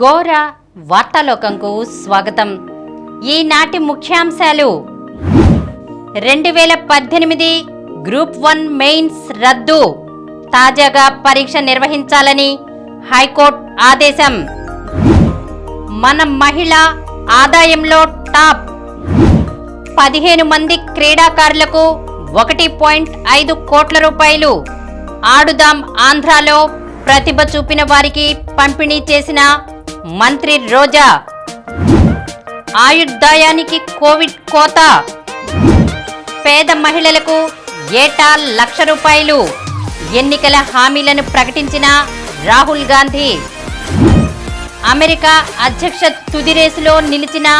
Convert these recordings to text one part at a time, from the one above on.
ఘోర వార్తాలోకంకు స్వాగతం. ఈనాటి ముఖ్యాంశాలు: 2018 గ్రూప్ 1 మెయిన్స్ రద్దు, తాజాగా పరీక్ష నిర్వహించాలని హైకోర్టు ఆదేశం. మన మహిళ ఆదాయంలో టాప్, 15 మంది క్రీడాకారులకు 1.5 కోట్ల రూపాయలు. ఆడుదాం ఆంధ్రాలో ప్రతిభ చూపిన వారికి పంపిణీ చేసిన మంత్రి రోజా. ఆయుర్దాయానికి కోవిడ్ కోత, పేద మహిళలకు ఏటా 1,00,000 రూపాయలు. ఎన్నికల హామీలను ప్రకటించిన రాహుల్ గాంధీ. అమెరికా అధ్యక్ష తుది రేసులో నిలిచిన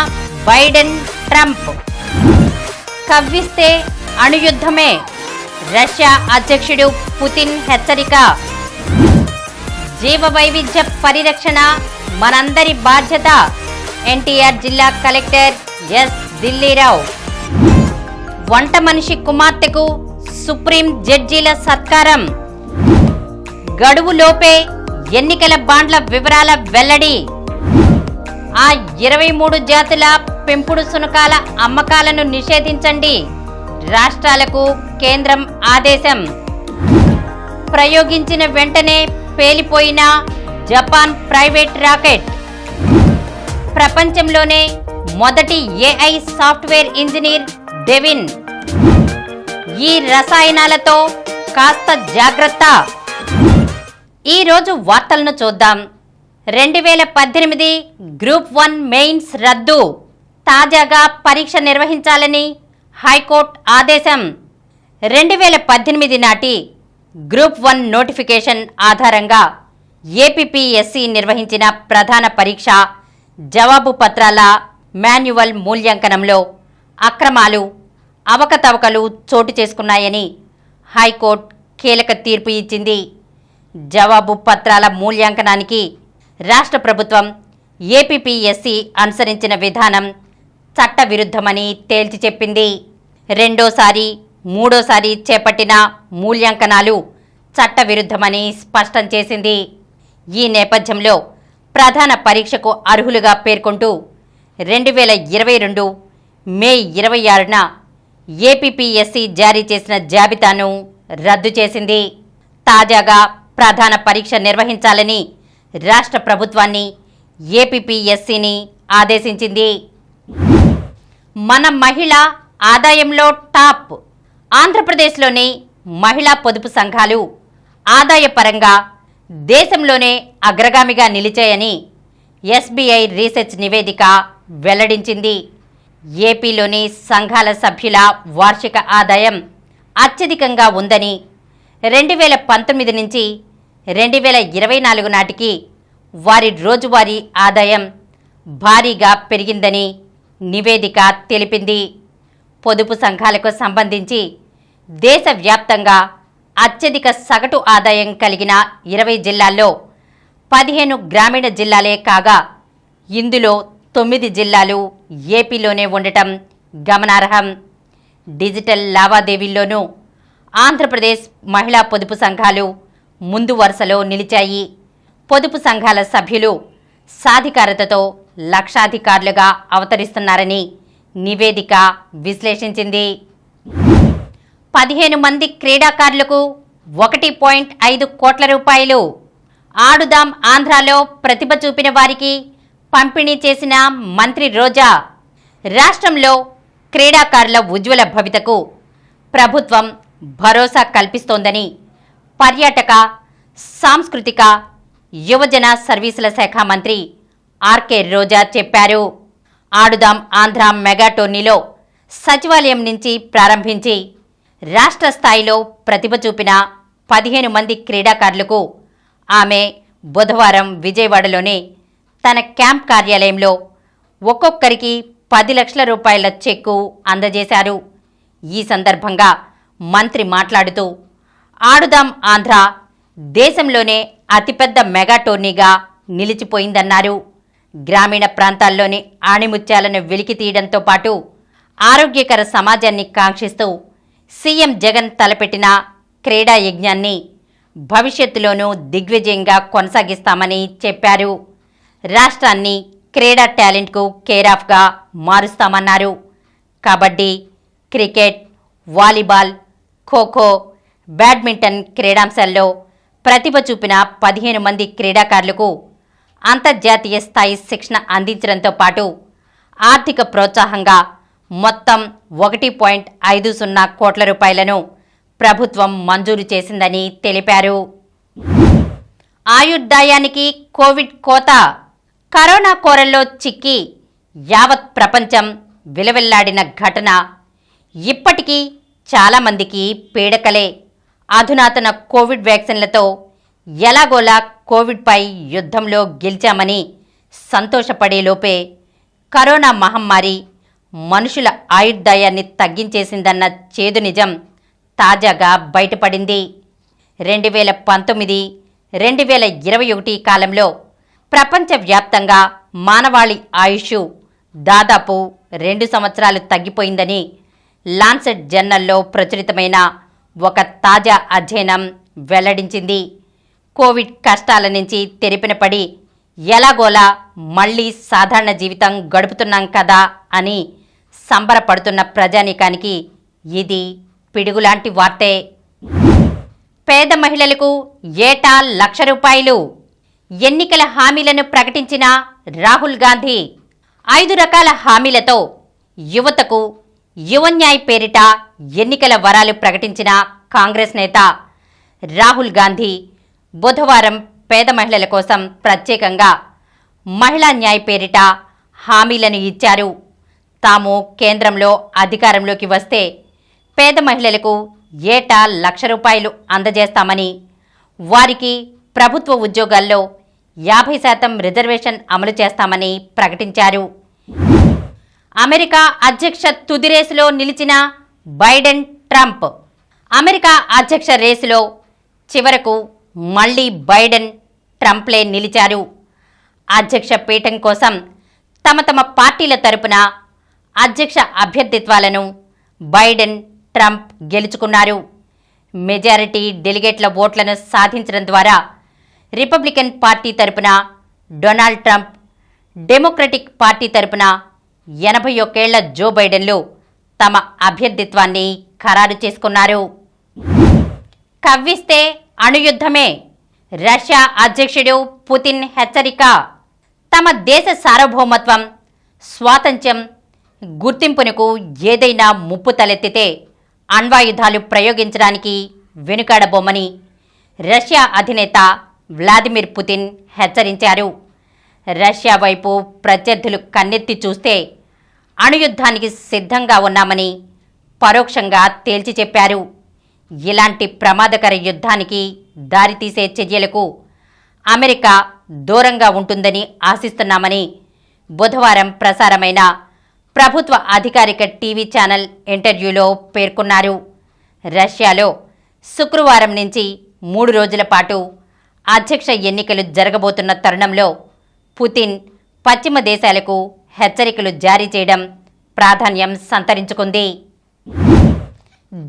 బైడెన్ ట్రంప్. కవ్విస్తే అణుయుద్ధమే, రష్యా అధ్యక్షుడు పుతిన్ హెచ్చరిక. జీవ వైవిధ్య పరిరక్షణ మనందరి బాధ్యత, ఎన్టీఆర్ జిల్లా కలెక్టర్ ఎస్ దిల్లీరావు. వంట మనిషి కుమార్తెకు సుప్రీం జడ్జీల సత్కారం. గడువులోపే ఎన్నికల బాండ్ల వివరాల వెల్లడి. ఆ 23 జాతుల పెంపుడు శునకాల అమ్మకాలను నిషేధించండి, రాష్ట్రాలకు కేంద్రం ఆదేశం. ప్రయోగించిన వెంటనే పేలిపోయిన జపాన్ ప్రైవేట్ రాకెట్. ప్రపంచంలోనే మొదటి ఏఐ సాఫ్ట్వేర్ ఇంజనీర్ డెవిన్. ఈ రసాయనాలతో కాస్త జాగ్రత్త. ఈరోజు వార్తలను చూద్దాం. 2018 గ్రూప్ 1 మెయిన్స్ రద్దు, తాజాగా పరీక్ష నిర్వహించాలని హైకోర్టు ఆదేశం. 2018 నాటి గ్రూప్ 1 నోటిఫికేషన్ ఆధారంగా ఏపీపీఎస్సీ నిర్వహించిన ప్రధాన పరీక్ష జవాబు పత్రాల మాన్యువల్ మూల్యాంకనంలో అక్రమాలు, అవకతవకలు చోటు చేసుకున్నాయని హైకోర్టు కీలక తీర్పు ఇచ్చింది. జవాబు పత్రాల మూల్యాంకనానికి రాష్ట్ర ప్రభుత్వం ఏపీపీఎస్సీ అనుసరించిన విధానం చట్టవిరుద్ధమని తేల్చి చెప్పింది. రెండోసారి, మూడోసారి చేపట్టిన మూల్యాంకనాలు చట్టవిరుద్ధమని స్పష్టం చేసింది. ఈ నేపథ్యంలో ప్రధాన పరీక్షకు అర్హులుగా పేర్కొంటూ 2022 మే 26న ఏపీపీఎస్సీ జారీ చేసిన జాబితాను రద్దు చేసింది. తాజాగా ప్రధాన పరీక్ష నిర్వహించాలని రాష్ట్ర ప్రభుత్వాన్ని ఏపీపీఎస్సీని ఆదేశించింది. మన మహిళ ఆదాయంలో టాప్. ఆంధ్రప్రదేశ్లోని మహిళా పొదుపు సంఘాలు ఆదాయపరంగా దేశంలోనే అగ్రగామిగా నిలిచాయని ఎస్బీఐ రీసెర్చ్ నివేదిక వెల్లడించింది. ఏపీలోని సంఘాల సభ్యుల వార్షిక ఆదాయం అత్యధికంగా ఉందని, 2019 నుంచి 2024 నాటికి వారి రోజువారీ ఆదాయం భారీగా పెరిగిందని నివేదిక తెలిపింది. పొదుపు సంఘాలకు సంబంధించి దేశవ్యాప్తంగా అత్యధిక సగటు ఆదాయం కలిగిన 20 జిల్లాల్లో 15 గ్రామీణ జిల్లాలే కాగా, ఇందులో 9 జిల్లాలు ఏపీలోనే ఉండటం గమనార్హం. డిజిటల్ లావాదేవీల్లోనూ ఆంధ్రప్రదేశ్ మహిళా పొదుపు సంఘాలు ముందు వరుసలో నిలిచాయి. పొదుపు సంఘాల సభ్యులు సాధికారతతో లక్షాధికారులుగా అవతరిస్తున్నారని నివేదిక విశ్లేషించింది. 15 మంది క్రీడాకారులకు 1.5 కోట్ల రూపాయలు. ఆడుదాం ఆంధ్రాలో ప్రతిభ చూపిన వారికి పంపిణీ చేసిన మంత్రి రోజా. రాష్ట్రంలో క్రీడాకారుల ఉజ్వల భవితకు ప్రభుత్వం భరోసా కల్పిస్తోందని పర్యాటక, సాంస్కృతిక, యువజన సర్వీసుల శాఖ మంత్రి ఆర్కే రోజా చెప్పారు. ఆడుదాం ఆంధ్ర మెగా టోర్నీలో సచివాలయం నుంచి ప్రారంభించి రాష్ట్ర స్థాయిలో ప్రతిభ చూపిన 15 మంది క్రీడాకారులకు ఆమె బుధవారం విజయవాడలోనే తన క్యాంప్ కార్యాలయంలో ఒక్కొక్కరికి 10 లక్షల రూపాయల చెక్కు అందజేశారు. ఈ సందర్భంగా మంత్రి మాట్లాడుతూ, ఆడుదాం ఆంధ్ర దేశంలోనే అతిపెద్ద మెగా టోర్నీగా నిలిచిపోయిందన్నారు. గ్రామీణ ప్రాంతాల్లోని ఆణిముత్యాలను వెలికి తీయడంతో పాటు ఆరోగ్యకర సమాజాన్ని కాంక్షిస్తూ సీఎం జగన్ తలపెట్టిన క్రీడా యజ్ఞాన్ని భవిష్యత్తులోనూ దిగ్విజయంగా కొనసాగిస్తామని చెప్పారు. రాష్ట్రాన్ని క్రీడా టాలెంట్కు కేరాఫ్గా మారుస్తామన్నారు. Kabaddi, cricket, volleyball, kho kho, badminton క్రీడాంశాల్లో ప్రతిభ చూపిన 15 మంది క్రీడాకారులకు అంతర్జాతీయ స్థాయి శిక్షణ అందించడంతో పాటు ఆర్థిక ప్రోత్సాహంగా మొత్తం 1.50 కోట్ల రూపాయలను ప్రభుత్వం మంజూరు చేసిందని తెలిపారు. ఆయుర్దాయానికి కోవిడ్ కోత. కరోనా కోరల్లో చిక్కి యావత్ ప్రపంచం విలవిల్లాడిన ఘటన ఇప్పటికీ చాలామందికి పీడకలే. అధునాతన కోవిడ్ వ్యాక్సిన్లతో ఎలాగోలా కోవిడ్పై యుద్ధంలో గెలిచామని సంతోషపడేలోపే కరోనా మహమ్మారి మనుషుల ఆయుర్దాయాన్ని తగ్గించేసిందన్న చేదు నిజం తాజాగా బయటపడింది. 2019, 2021 కాలంలో ప్రపంచవ్యాప్తంగా మానవాళి ఆయుష్ దాదాపు 2 సంవత్సరాలు తగ్గిపోయిందని లాన్సెట్ జర్నల్లో ప్రచురితమైన ఒక తాజా అధ్యయనం వెల్లడించింది. కోవిడ్ కష్టాల నుంచి తెరిపిన పడి ఎలాగోలా మళ్లీ సాధారణ జీవితం గడుపుతున్నాం కదా అని సంబరపడుతున్న ప్రజానీకానికి ఇది పిడుగులాంటి వార్తే. పేద మహిళలకు ఏటా ₹1,00,000. ఎన్నికల హామీలను ప్రకటించిన రాహుల్ గాంధీ 5 రకాల హామీలతో యువతకు యువన్యాయ్ పేరిట ఎన్నికల వరాలు ప్రకటించిన కాంగ్రెస్ నేత రాహుల్ గాంధీ బుధవారం పేద మహిళల కోసం ప్రత్యేకంగా మహిళా న్యాయ్ పేరిట హామీలను ఇచ్చారు. తాము కేంద్రంలో అధికారంలోకి వస్తే పేద మహిళలకు ఏటా ₹1,00,000 అందజేస్తామని, వారికి ప్రభుత్వ ఉద్యోగాల్లో 50% రిజర్వేషన్ అమలు చేస్తామని ప్రకటించారు. అమెరికా అధ్యక్ష తుది రేసులో నిలిచిన బైడెన్, ట్రంప్. అమెరికా అధ్యక్ష రేసులో చివరకు మళ్లీ బైడెన్, ట్రంప్లే నిలిచారు. అధ్యక్ష పీఠం కోసం తమ పార్టీల తరపున అధ్యక్ష అభ్యర్థిత్వాలను బైడెన్, ట్రంప్ గెలుచుకున్నారు. మెజారిటీ డెలిగేట్ల ఓట్లను సాధించడం ద్వారా రిపబ్లికన్ పార్టీ తరపున డొనాల్డ్ ట్రంప్, డెమోక్రటిక్ పార్టీ తరపున 81 ఏళ్ల జో బైడెన్లు తమ అభ్యర్థిత్వాన్ని ఖరారు చేసుకున్నారు. కవ్విస్తే అణుయుద్ధమే. రష్యా అధ్యక్షుడు పుతిన్ హెచ్చరిక. తమ దేశ సార్వభౌమత్వం, స్వాతంత్ర్యం, గుర్తింపునకు ఏదైనా ముప్పు తలెత్తితే అణ్వాయుధాలు ప్రయోగించడానికి వెనుకాడబోమని రష్యా అధినేత వ్లాదిమిర్ పుతిన్ హెచ్చరించారు. రష్యా వైపు ప్రత్యర్థులు కన్నెత్తి చూస్తే అణుయుద్ధానికి సిద్ధంగా ఉన్నామని పరోక్షంగా తేల్చి చెప్పారు. ఇలాంటి ప్రమాదకర యుద్ధానికి దారితీసే చర్యలకు అమెరికా దూరంగా ఉంటుందని ఆశిస్తున్నామని బుధవారం ప్రసారమైన ప్రభుత్వ అధికారిక టీవీ ఛానల్ ఇంటర్వ్యూలో పేర్కొన్నారు. రష్యాలో శుక్రవారం నుంచి 3 రోజుల పాటు అధ్యక్ష ఎన్నికలు జరగబోతున్న తరుణంలో పుతిన్ పశ్చిమ దేశాలకు హెచ్చరికలు జారీ చేయడం ప్రాధాన్యం సంతరించుకుంది.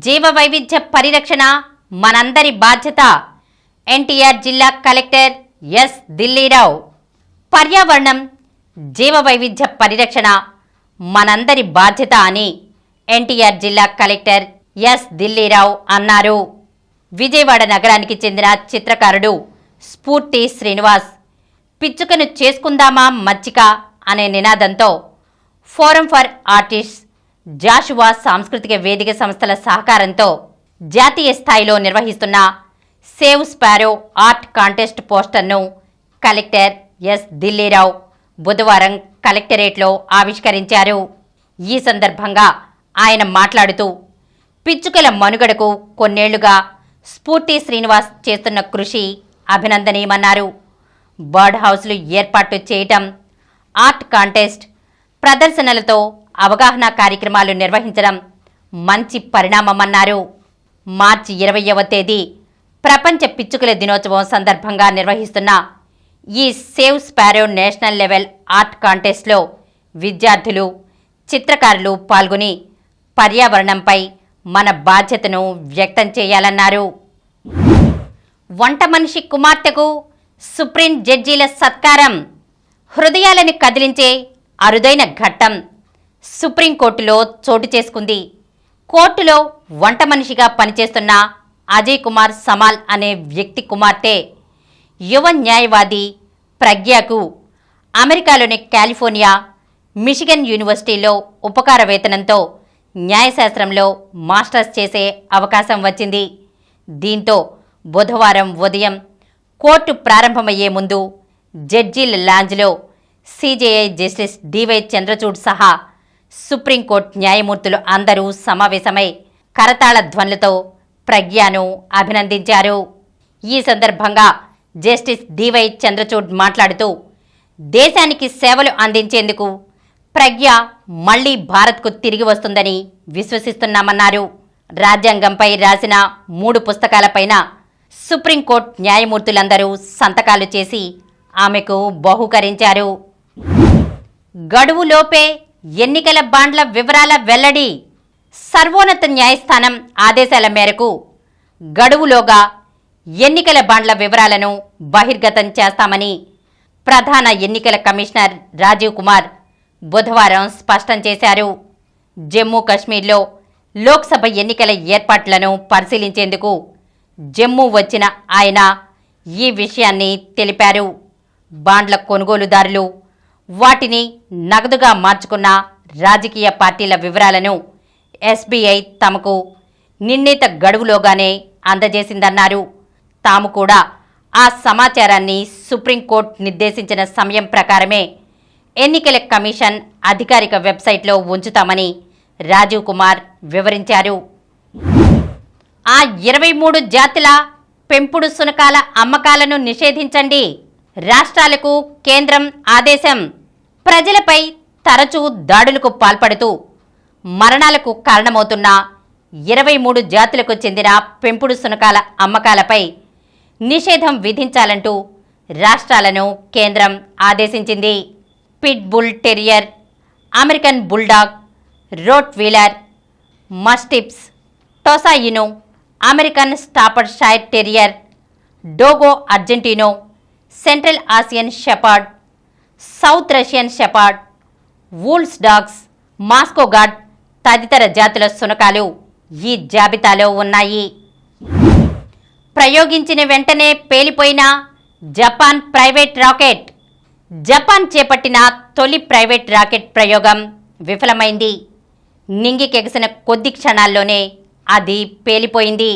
జీవ వైవిధ్య పరిరక్షణ మనందరి బాధ్యత. ఎన్టీఆర్ జిల్లా కలెక్టర్ ఎస్. దిల్లీరావు. పర్యావరణం, జీవ వైవిధ్య పరిరక్షణ మనందరి బాధ్యత అని ఎన్టీఆర్ జిల్లా కలెక్టర్ ఎస్. దిల్లీరావు అన్నారు. విజయవాడ నగరానికి చెందిన చిత్రకారుడు స్ఫూర్తి శ్రీనివాస్ పిచ్చుకను చేసుకుందామా మచ్చిక అనే నినాదంతో ఫోరం ఫర్ ఆర్టిస్ట్స్, జాషువా సాంస్కృతిక వేదిక సంస్థల సహకారంతో జాతీయ స్థాయిలో నిర్వహిస్తున్న సేవ్ స్పారో ఆర్ట్ కాంటెస్ట్ పోస్టర్ను కలెక్టర్ ఎస్. దిల్లీరావు బుధవారం కలెక్టరేట్లో ఆవిష్కరించారు. ఈ సందర్భంగా ఆయన మాట్లాడుతూ పిచ్చుకల మనుగడకు కొన్నేళ్లుగా స్ఫూర్తి శ్రీనివాస్ చేస్తున్న కృషి అభినందనీయమన్నారు. బర్డ్ హౌస్లు ఏర్పాటు చేయటం, ఆర్ట్ కాంటెస్ట్, ప్రదర్శనలతో అవగాహన కార్యక్రమాలు నిర్వహించడం మంచి పరిణామమన్నారు. మార్చి 20వ తేదీ ప్రపంచ పిచ్చుకల దినోత్సవం సందర్భంగా నిర్వహిస్తున్న ఈ save sparrow national level art కాంటెస్ట్లో విద్యార్థులు, చిత్రకారులు పాల్గొని పర్యావరణంపై మన బాధ్యతను వ్యక్తం చేయాలన్నారు. వంట మనిషి కుమార్తెకు సుప్రీం జడ్జీల సత్కారం. హృదయాలను కదిలించే అరుదైన ఘట్టం సుప్రీంకోర్టులో చోటు చేసుకుంది. కోర్టులో వంట మనిషిగా పనిచేస్తున్న అజయ్ కుమార్ సమాల్ అనే వ్యక్తి కుమార్తె యువ న్యాయవాది ప్రజ్ఞకు అమెరికాలోని కాలిఫోర్నియా మిషిగన్ యూనివర్సిటీలో ఉపకార వేతనంతో న్యాయశాస్త్రంలో మాస్టర్స్ చేసే అవకాశం వచ్చింది. దీంతో బుధవారం ఉదయం కోర్టు ప్రారంభమయ్యే ముందు జడ్జీల లాంజ్లో సిజేఐ జస్టిస్ డివై చంద్రచూడ్ సహా సుప్రీంకోర్టు న్యాయమూర్తులు అందరూ సమావేశమై కరతాళ ధ్వనులతో ప్రజ్ఞను అభినందించారు. ఈ సందర్భంగా జస్టిస్ డివై చంద్రచూడ్ మాట్లాడుతూ దేశానికి సేవలు అందించేందుకు ప్రజ్ఞ మళ్లీ భారత్కు తిరిగి వస్తుందని విశ్వసిస్తున్నామన్నారు. రాజ్యాంగంపై రాసిన 3 పుస్తకాలపైన సుప్రీంకోర్టు న్యాయమూర్తులందరూ సంతకాలు చేసి ఆమెకు బహూకరించారు. గడువులోపే ఎన్నికల బాండ్ల వివరాల వెల్లడి. సర్వోన్నత న్యాయస్థానం ఆదేశాల మేరకు గడువులోగా ఎన్నికల బాండ్ల వివరాలను బహిర్గతం చేస్తామని ప్రధాన ఎన్నికల కమిషనర్ రాజీవ్ కుమార్ బుధవారం స్పష్టం చేశారు. జమ్మూ కశ్మీర్లో లోక్సభ ఎన్నికల ఏర్పాట్లను పరిశీలించేందుకు జమ్మూ వచ్చిన ఆయన ఈ విషయాన్ని తెలిపారు. బాండ్ల కొనుగోలుదారులు వాటిని నగదుగా మార్చుకున్న రాజకీయ పార్టీల వివరాలను ఎస్బీఐ తమకు నిర్ణీత గడువులోగానే అందజేసిందన్నారు. తాము కూడా ఆ సమాచారాన్ని సుప్రీంకోర్టు నిర్దేశించిన సమయం ప్రకారమే ఎన్నికల కమిషన్ అధికారిక వెబ్సైట్లో ఉంచుతామని రాజీవ్ కుమార్ వివరించారు. ఆ 23 జాతుల పెంపుడు శునకాల అమ్మకాలను నిషేధించండి. రాష్ట్రాలకు కేంద్రం ఆదేశం. ప్రజలపై తరచూ దాడులకు పాల్పడుతూ మరణాలకు కారణమవుతున్న 23 జాతులకు చెందిన పెంపుడు శునకాల అమ్మకాలపై నిషేధం విధించాలంటూ రాష్ట్రాలను కేంద్రం ఆదేశించింది. Pit bull terrier, American bulldog, rottweiler, mastiffs, Tosa Inu, American Staffordshire terrier, Dogo Argentino, central Asian shepherd, south Russian shepherd, wolves dogs, Moscow guard తదితర జాతుల శునకాలు ఈ జాబితాలో ఉన్నాయి. ప్రయోగించిన వెంటనే పేలిపోయిన జపాన్ ప్రైవేట్ రాకెట్. జపాన్ చేపట్టిన తొలి ప్రైవేట్ రాకెట్ ప్రయోగం విఫలమైంది. నింగికెగసిన కొద్ది క్షణాల్లోనే అది పేలిపోయింది.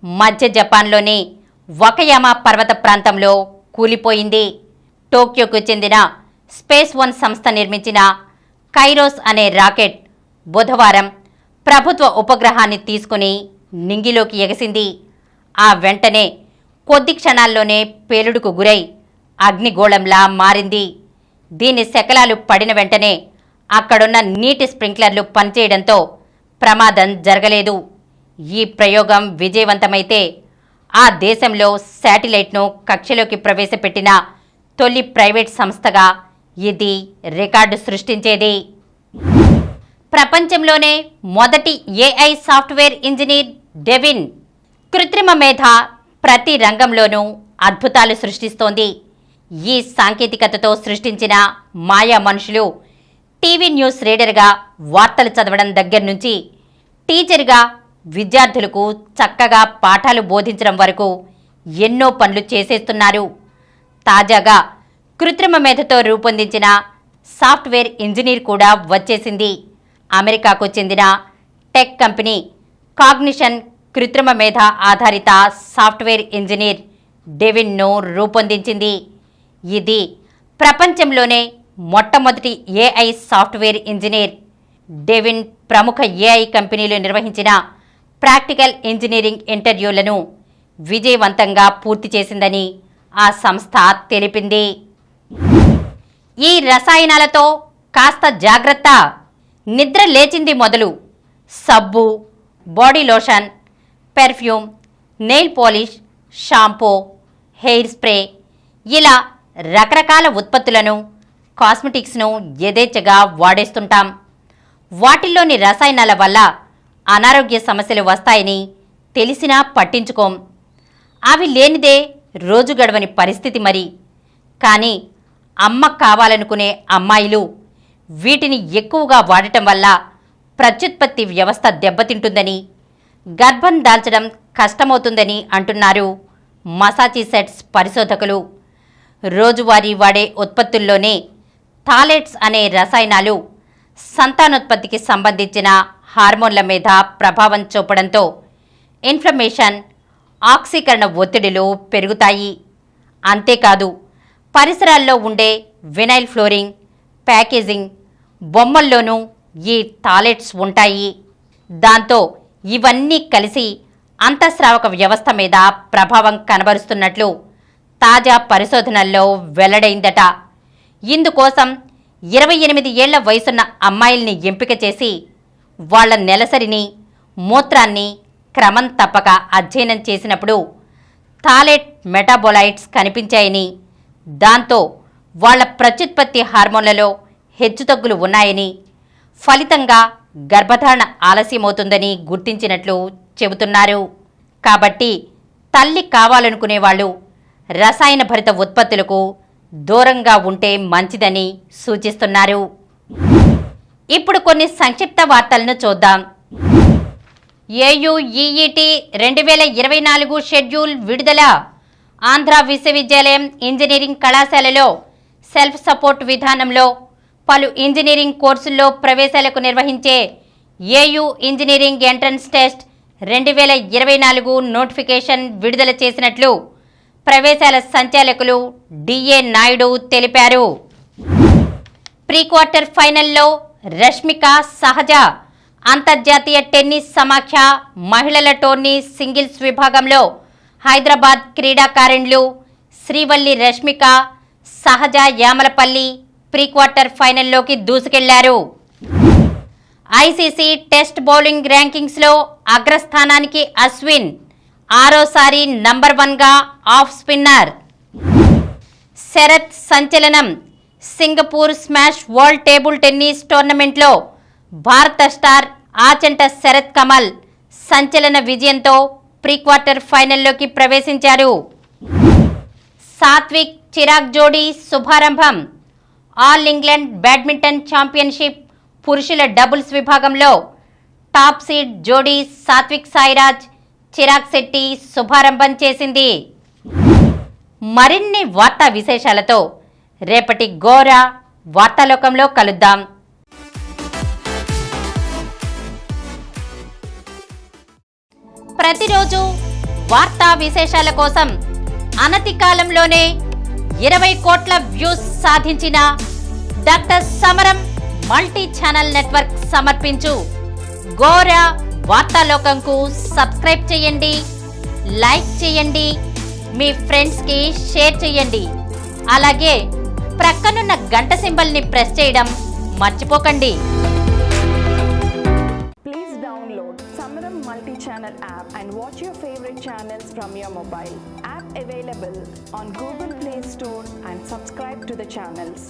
మధ్య జపాన్లోని వకయామా పర్వత ప్రాంతంలో కూలిపోయింది. టోక్యోకు చెందిన స్పేస్ వన్ సంస్థ నిర్మించిన కైరోస్ అనే రాకెట్ బుధవారం ప్రభుత్వ ఉపగ్రహాన్ని తీసుకుని నింగిలోకి ఎగసింది. ఆ వెంటనే కొద్ది క్షణాల్లోనే పేలుడుకు గురై అగ్నిగోళంలా మారింది. దీని శకలాలు పడిన వెంటనే అక్కడున్న నీటి స్ప్రింక్లర్లు పనిచేయడంతో ప్రమాదం జరగలేదు. ఈ ప్రయోగం విజయవంతమైతే ఆ దేశంలో శాటిలైట్ను కక్షలోకి ప్రవేశపెట్టిన తొలి ప్రైవేట్ సంస్థగా ఇది రికార్డు సృష్టించేది. ప్రపంచంలోనే మొదటి ఏఐ సాఫ్ట్వేర్ ఇంజనీర్ డెవిన్. కృత్రిమ మేధ ప్రతి రంగంలోనూ అద్భుతాలు సృష్టిస్తోంది. ఈ సాంకేతికతతో సృష్టించిన మాయా మనుషులు టీవీ న్యూస్ రీడర్గా వార్తలు చదవడం దగ్గర నుంచి టీచర్గా విద్యార్థులకు చక్కగా పాఠాలు బోధించడం వరకు ఎన్నో పనులు చేసేస్తున్నారు. తాజాగా కృత్రిమ మేధతో రూపొందించిన సాఫ్ట్వేర్ ఇంజనీర్ కూడా వచ్చేసింది. అమెరికాకు చెందిన టెక్ కంపెనీ కాగ్నిషన్ కృత్రిమ మేధ ఆధారిత సాఫ్ట్వేర్ ఇంజనీర్ డెవిన్ను రూపొందించింది. ఇది ప్రపంచంలోనే మొట్టమొదటి ఏఐ సాఫ్ట్వేర్ ఇంజనీర్. డెవిన్ ప్రముఖ ఏఐ కంపెనీలు నిర్వహించిన ప్రాక్టికల్ ఇంజనీరింగ్ ఇంటర్వ్యూలను విజయవంతంగా పూర్తి చేసిందని ఆ సంస్థ తెలిపింది. ఈ రసాయనాలతో కాస్త జాగ్రత్త. నిద్ర లేచింది మొదలు సబ్బు, body lotion, perfume, nail polish, shampoo, hair spray ఇలా రకరకాల ఉత్పత్తులను, కాస్మెటిక్స్ను యథేచ్ఛగా వాడేస్తుంటాం. వాటిల్లోని రసాయనాల వల్ల అనారోగ్య సమస్యలు వస్తాయని తెలిసినా పట్టించుకోం. అవి లేనిదే రోజు గడవని పరిస్థితి మరి. కానీ అమ్మ కావాలనుకునే అమ్మాయిలు వీటిని ఎక్కువగా వాడటం వల్ల ప్రత్యుత్పత్తి వ్యవస్థ దెబ్బతింటుందని, గర్భం దాల్చడం కష్టమవుతుందని అంటున్నారు మసాచుసెట్స్ పరిశోధకులు. రోజువారీ వాడే ఉత్పత్తుల్లోనే థాలేట్స్ అనే రసాయనాలు సంతానోత్పత్తికి సంబంధించిన హార్మోన్ల మీద ప్రభావం చూపడంతో ఇన్ఫ్లమేషన్, ఆక్సీకరణ ఒత్తిడిలు పెరుగుతాయి. అంతేకాదు పరిసరాల్లో ఉండే వినైల్ ఫ్లోరింగ్, ప్యాకేజింగ్, బొమ్మల్లోనూ ఈ థాలేట్స్ ఉంటాయి. దాంతో ఇవన్నీ కలిసి అంతఃస్రావక వ్యవస్థ మీద ప్రభావం కనబరుస్తున్నట్లు తాజా పరిశోధనల్లో వెల్లడైందట. ఇందుకోసం 28 ఏళ్ల వయసున్న అమ్మాయిల్ని ఎంపిక చేసి వాళ్ల నెలసరిని, మూత్రాన్ని క్రమం తప్పక అధ్యయనం చేసినప్పుడు థాలేట్ మెటాబోలైట్స్ కనిపించాయని, దాంతో వాళ్ల ప్రత్యుత్పత్తి హార్మోన్లలో హెచ్చుతగ్గులు ఉన్నాయని, ఫలితంగా గర్భధారణ ఆలస్యమవుతుందని గుర్తించినట్లు చెబుతున్నారు. కాబట్టి తల్లి కావాలనుకునేవాళ్లు రసాయన భరిత ఉత్పత్తులకు దూరంగా ఉంటే మంచిదని సూచిస్తున్నారు. ఇప్పుడు కొన్ని సంక్షిప్త వార్తలను చూద్దాం. AUEET 2024 షెడ్యూల్ విడుదల. ఆంధ్ర విశ్వవిద్యాలయం ఇంజనీరింగ్ కళాశాలలో సెల్ఫ్ సపోర్ట్ విధానంలో పలు ఇంజనీరింగ్ కోర్సుల్లో ప్రవేశాలకు నిర్వహించే AU engineering entrance test 2024 notification విడుదల చేసినట్లు ప్రవేశాల సంచాలకులు DA నాయుడు తెలిపారు. ప్రీ క్వార్టర్ ఫైనల్లో రష్మిక సహజ అంతర్జాతీయ టెన్నిస్ సమాఖ్య మహిళల టోర్నీ సింగిల్స్ విభాగంలో హైదరాబాద్ క్రీడాకారిణులు శ్రీవల్లి రష్మిక, సహజ యామలపల్లి ప్రీ క్వార్టర్ ఫైనల్లోకి దూసుకెళ్లారు. ICC టెస్ట్ బౌలింగ్ ర్యాంకింగ్స్లో అగ్రస్థానానికి అశ్విన్, ఆరోసారి నంబర్ 1గా ఆఫ్ స్పిన్నర్. శరత్ సంచలనం. Singapore smash world table tennis టోర్నమెంట్లో భారత స్టార్ ఆచంట శరత్ కమల్ సంచలన విజయంతో ప్రీ క్వార్టర్ ఫైనల్లోకి ప్రవేశించారు. సాత్విక్ చిరాగ్ జోడీ శుభారంభం. ఆల్ ఇంగ్లాండ్ బ్యాడ్మింటన్ ఛాంపియన్షిప్ పురుషుల డబుల్స్ విభాగంలో టాప్ సీడ్ జోడీ సాత్విక్ సాయిరాజ్, చిరాగ్ శెట్టి శుభారంభం చేసింది. మరిన్ని వార్తా విశేషాలతో రేపటి గోరా వార్తాలోకంలో కలుద్దాం. ప్రతిరోజు వార్తా విశేషాల కోసం అనతి కాలంలోనే 20 కోట్ల వ్యూస్ సాధించిన డాక్టర్ సమరం మల్టీ ఛానల్ నెట్వర్క్ సమర్పించు గోరా వార్తాలోకంకు సబ్స్క్రైబ్ చేయండి, లైక్ చేయండి, మీ ఫ్రెండ్స్కి షేర్ చేయండి. అలాగే ప్రక్కనున్న గంట సింబల్ని ప్రెస్ చేయడం మర్చిపోకండి. Please download Samaram multi-channel app and watch your favorite channels from your mobile. App available on Google Play Store and subscribe to the channels.